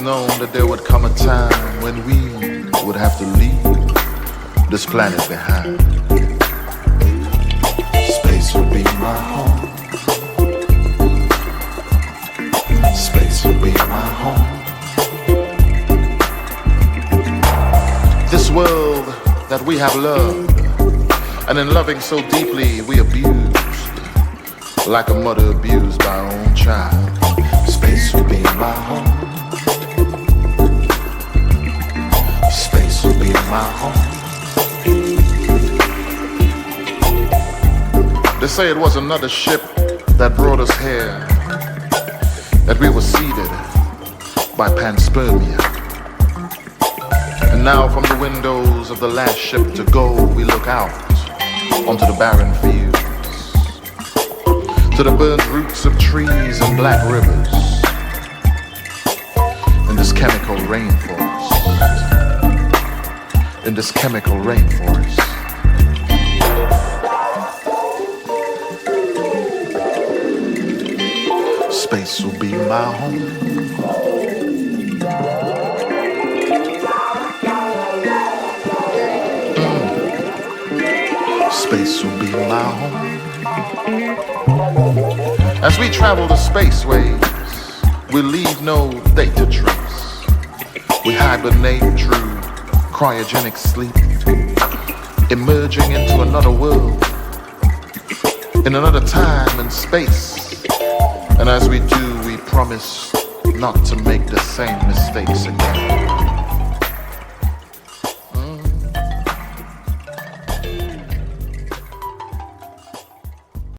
Known that there would come a time when we would have to leave this planet behind. Space will be my home. Space will be my home. This world that we have loved, and in loving so deeply we abused, like a mother abused by her own child. Space will be my home. Will be my home. They say it was another ship that brought us here, that we were seeded by panspermia. And now from the windows of the last ship to go, we look out onto the barren fields, to the burned roots of trees and black rivers, in this chemical rainforest. In this chemical rainforest. Space will be my home. Space will be my home. As we travel the spaceways, we leave no data trace. We hibernate through cryogenic sleep, emerging into another world, in another time and space. And as we do, we promise not to make the same mistakes again.